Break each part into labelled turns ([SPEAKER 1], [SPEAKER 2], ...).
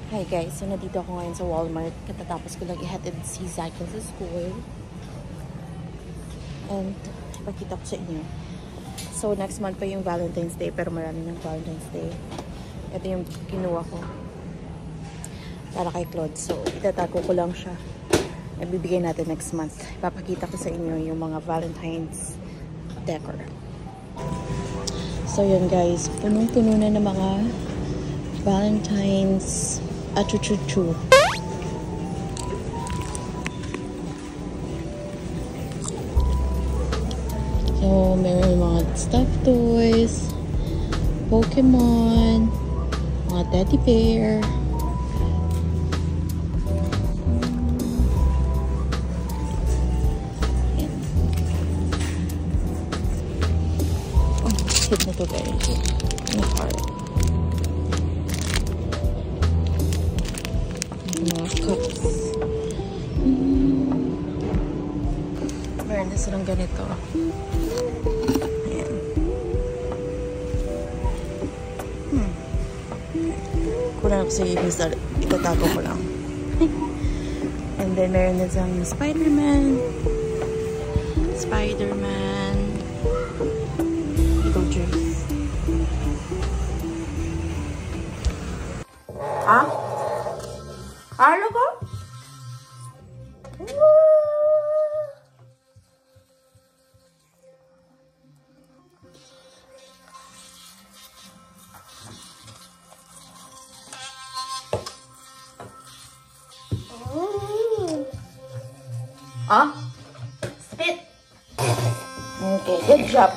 [SPEAKER 1] Hi guys, so nandito ako ngayon sa Walmart. Katatapos ko lang ihatid si Zykel sa school. And ipakita ko sa inyo. So next month pa yung Valentine's Day, pero marami ng Valentine's Day. Ito yung kinuha ko para kay Claude. So itatago ko lang siya. Ibibigay natin next month. Ipapakita ko sa inyo yung mga Valentine's decor. So yun guys, punong-puno na ng mga Valentine's achuchuchu. So, meron mga stuffed toys, Pokemon, mga teddy bear. Ayan. Oh, cute na to guys. Ang heart. Mga cups. Meron na silang ganito. Ayan. Kulang ako sa ibis. Itatago ko lang. And then meron na siyang Spider-Man. Spider-Man. Beetlejuice. Ah? Ano ko? Ah? Spit. Okay, good job.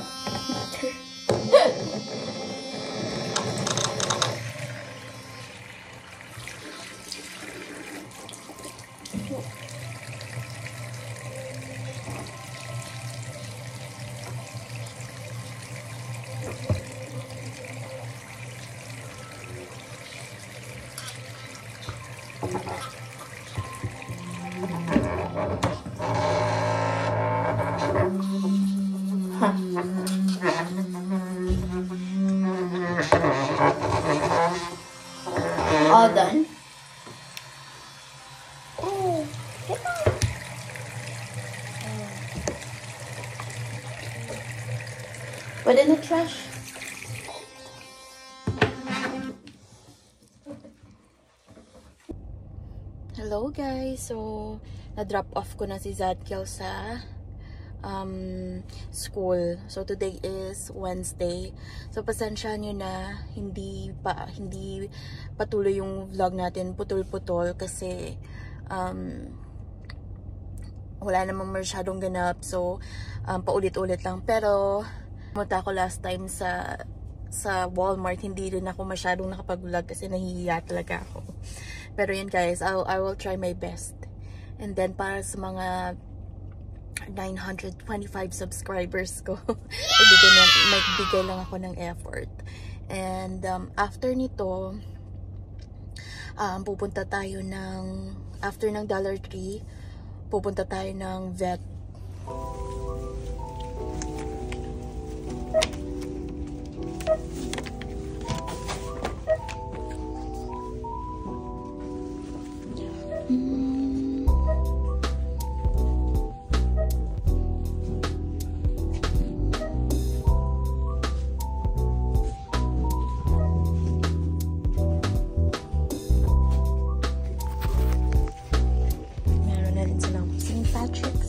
[SPEAKER 1] All done. Oh, put in the trash. Hello guys, so na-drop off ko na si Zykel sa school. So today is Wednesday. So pasensya nyo na hindi patuloy yung vlog natin, putol-putol kasi wala namang masyadong ganap. So paulit-ulit lang. Pero pumunta ako last time sa Walmart, hindi rin ako masyadong nakapag-vlog kasi nahihiya talaga ako. Pero yun guys, I will try my best. And then para sa mga 925 subscribers ko, magbigay lang ako ng effort. And after nito, pupunta tayo after ng Dollar Tree, pupunta tayo ng vet.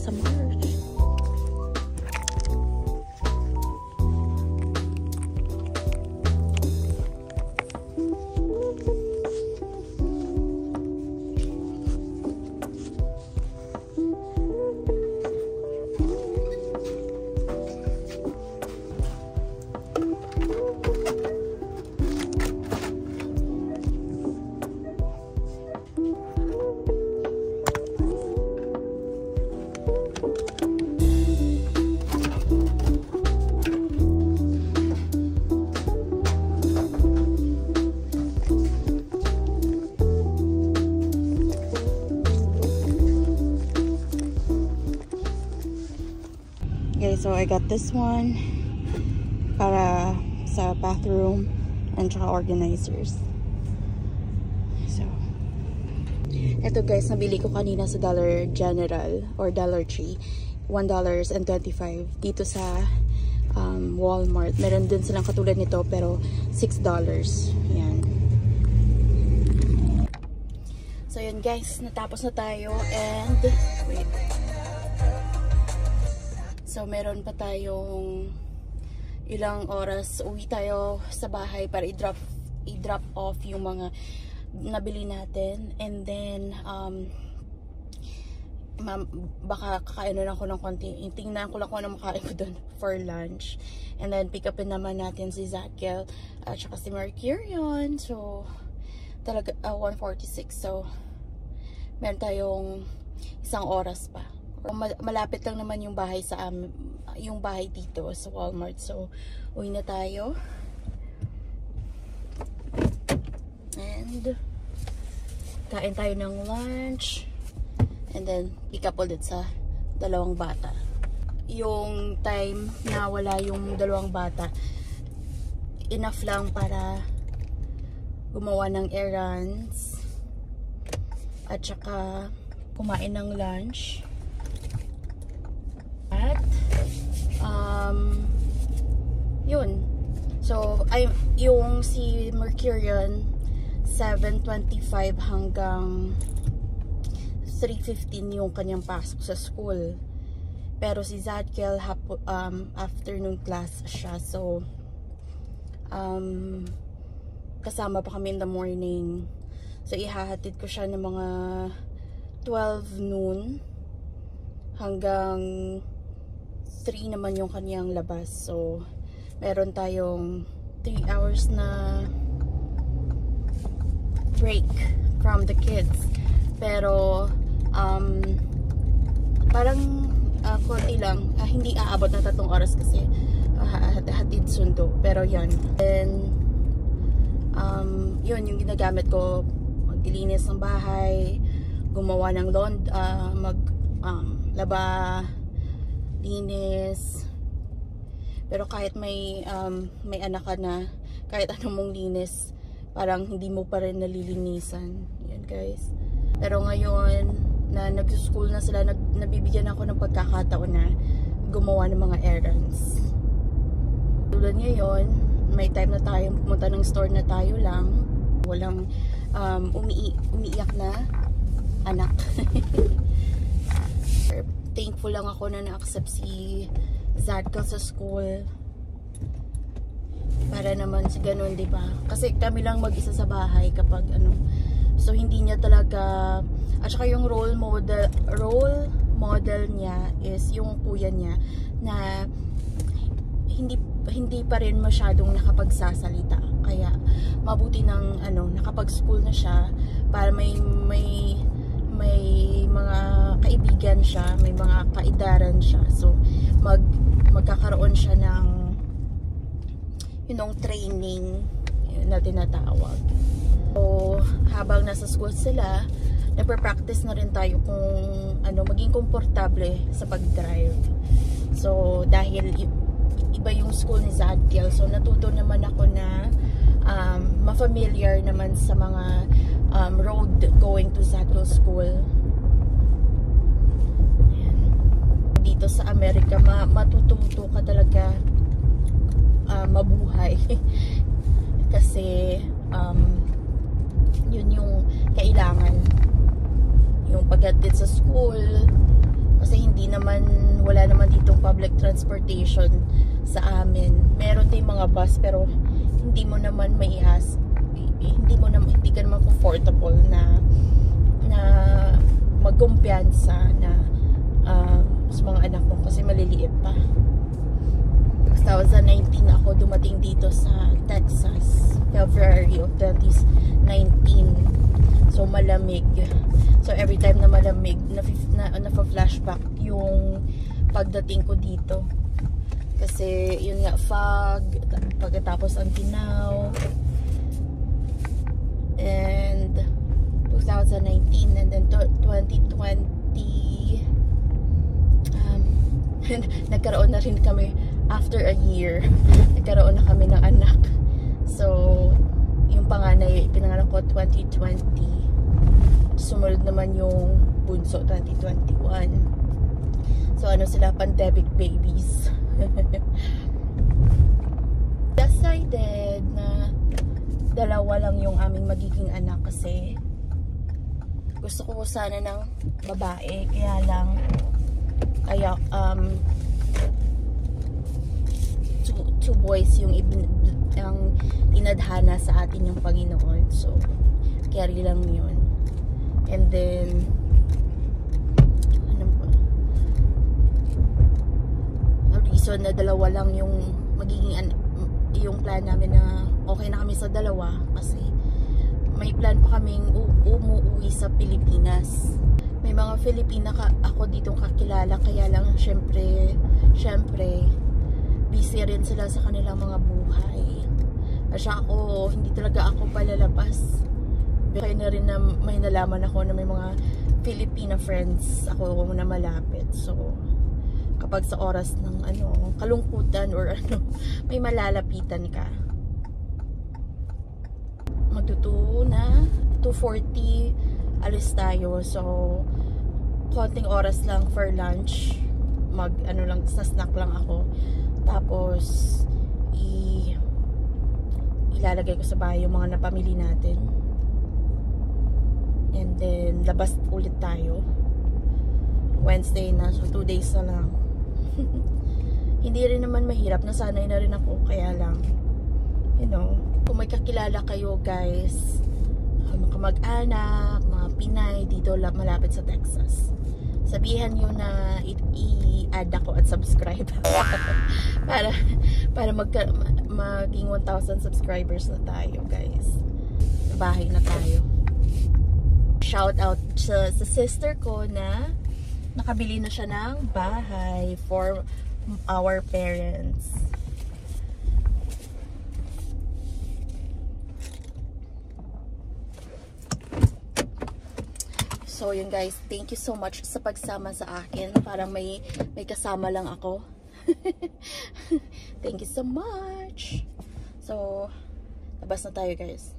[SPEAKER 1] sa March. Okay, so I got this one para sa bathroom and tsaka organizers. So, eto guys, nabili ko kanina sa Dollar General or Dollar Tree. $1.25 dito sa Walmart. Meron din silang katulad nito pero $6. Yan. So yun guys, natapos na tayo and wait. So, meron pa tayong ilang oras. Uwi tayo sa bahay para i-drop off yung mga nabili natin. And then, baka kakain lang ko ng konti. Tingnan ko lang kung ano makain ko doon for lunch. And then, pick upin naman natin si Zadkiel at saka si Mercurion. So, talaga, 1:46. So, meron tayong isang oras pa. Malapit lang naman yung bahay sa yung bahay dito sa Walmart. So, uwi na tayo. And kain tayo ng lunch. And then, pick up ulit sa dalawang bata. Yung time na wala yung dalawang bata, enough lang para gumawa ng errands. At saka, kumain ng lunch. At yun. So yung si Mercurion 7:25 hanggang 3:15 yung kanyang pasok sa school. Pero si Zadkiel afternoon class siya. So kasama pa kami in the morning. So ihahatid ko siya ng mga 12 noon hanggang 3 naman yung kanyang labas. So, meron tayong 3 hours na break from the kids. Pero, parang konti lang. Hindi aabot na 3 oras kasi hatid sundo. Pero yan. Then, yun yung ginagamit ko. Maglilinis ng bahay, gumawa ng laba, linis. Pero kahit may anak ka na, kahit anong mong linis, parang hindi mo pa rin nalilinisan. Yan guys. Pero ngayon na nag-school na sila, nabibigyan ako ng pagkakataon na gumawa ng mga errands. Tulad ngayon, may time na tayo pumunta ng store na tayo lang. Walang umiiyak na anak. Thankful lang ako na na-accept si Zadkiel sa school. Para naman si ganun, di ba? Kasi kami lang mag-isa sa bahay kapag ano. So hindi niya talaga, at saka yung role model niya is yung kuya niya na hindi pa rin masyadong nakapagsasalita. Kaya mabuti ng nakapag-school na siya para may mga kaibigan siya, may mga kaidaran siya. So magkakaroon siya ng training na tinatawag. So habang nasa school sila, nagpa-practice na rin tayo kung maging komportable sa pag-drive. So dahil iba yung school ni Zadkiel, so natuto naman ako na ma-familiar naman sa mga road going to Zadkiel school. Ayan. Dito sa Amerika, matututo ka talaga mabuhay. Kasi yun yung kailangan. Yung pagdating sa school, Kasi wala naman ditong public transportation sa amin. Meron din mga bus pero hindi ka naman comfortable na magkumpiyansa na sa mga anak mo kasi maliliit pa. 2019 ako dumating dito sa Texas, February of 2019. So malamig. So every time na malamig, na-flashback yung pagdating ko dito. Kasi yun nga, fog, pagkatapos ang ginaw. And 2019 and then 2020 nagkaroon na rin kami after a year. Nagkaroon na kami ng anak. So yung panganay pinangalan ko 2020. Sumunod naman yung bunso 2021. So ano sila, pandemic babies. Decided na dalawa lang yung aming magiging anak kasi gusto ko sana ng babae, kaya two boys yung inadhana sa atin yung Panginoon. So carry lang yun. And then reason na dalawa lang yung magiging yung plan namin, na okay na kami sa dalawa kasi may plan pa kaming umuwi sa Pilipinas. May mga Filipina ako ditong kakilala, kaya lang syempre busy rin sila sa kanilang mga buhay. Kasi hindi talaga ako palalabas. Kaya na rin na may nalaman ako na may mga Filipina friends ako na malapit. So kapag sa oras ng kalungkutan or may malalapitan ka. Magtutuo na 2:40 alis tayo. So konting oras lang for lunch. Sa snack lang ako. Tapos ilalagay ko sa bahay yung mga napamili natin. And then labas ulit tayo. Wednesday na, so 2 days na lang. Hindi rin naman mahirap, nasanay na rin ako, kaya lang kung may kakilala kayo guys, mga kamag-anak, mga Pinay dito malapit sa Texas, sabihan nyo na i-add ako at subscribe para maging 1,000 subscribers na tayo guys. Bahay na tayo. Shout out sa sister ko na nakabili na siya ng bahay for our parents. So yun guys, thank you so much sa pagsama sa akin. Parang may kasama lang ako. Thank you so much. So labas na tayo guys.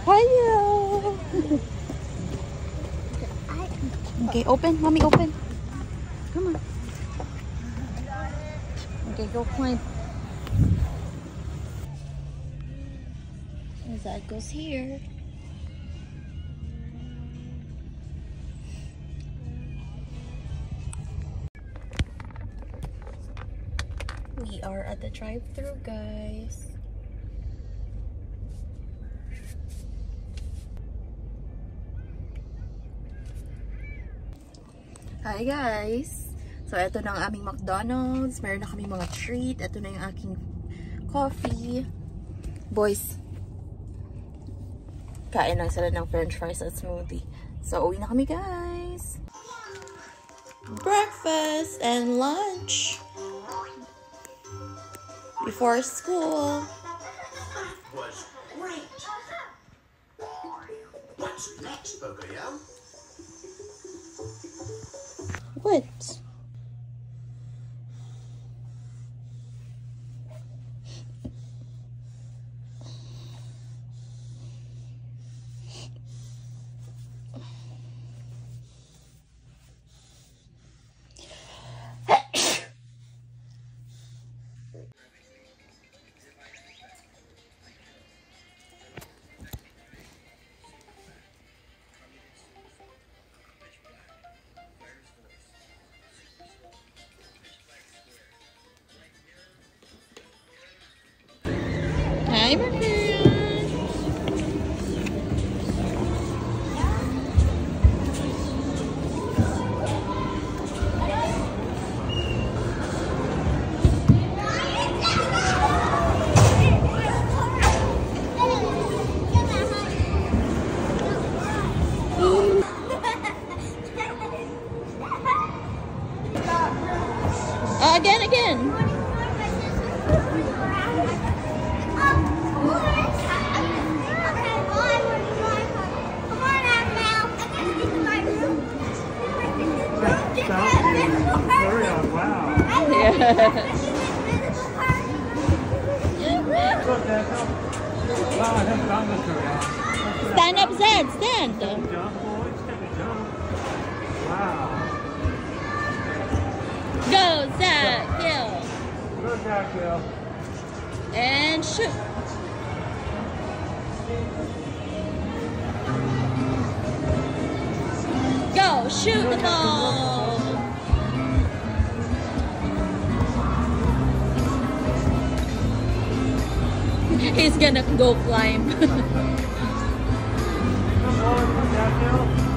[SPEAKER 1] Hello. Okay, open. Mommy, open. Come on. Okay, go climb. That goes here. We are at the drive-thru, guys. Hi guys! So ito na ang aming McDonald's. Meron na kami mga treat. Ito na yung aking coffee. Boys, kain lang sila ng french fries at smoothie. So uwi na kami guys! Breakfast and lunch before school.
[SPEAKER 2] Was great. What's next, Pocoyo?
[SPEAKER 1] What? Hi, Mercury. Again.
[SPEAKER 3] Wow.
[SPEAKER 1] Yeah. Stand up, Zed. Stand.
[SPEAKER 3] Wow.
[SPEAKER 1] Go, Zed. Kill.
[SPEAKER 3] Good job, Gil.
[SPEAKER 1] And shoot. Go, shoot the ball. He's gonna go climb.
[SPEAKER 3] Good job, Gil.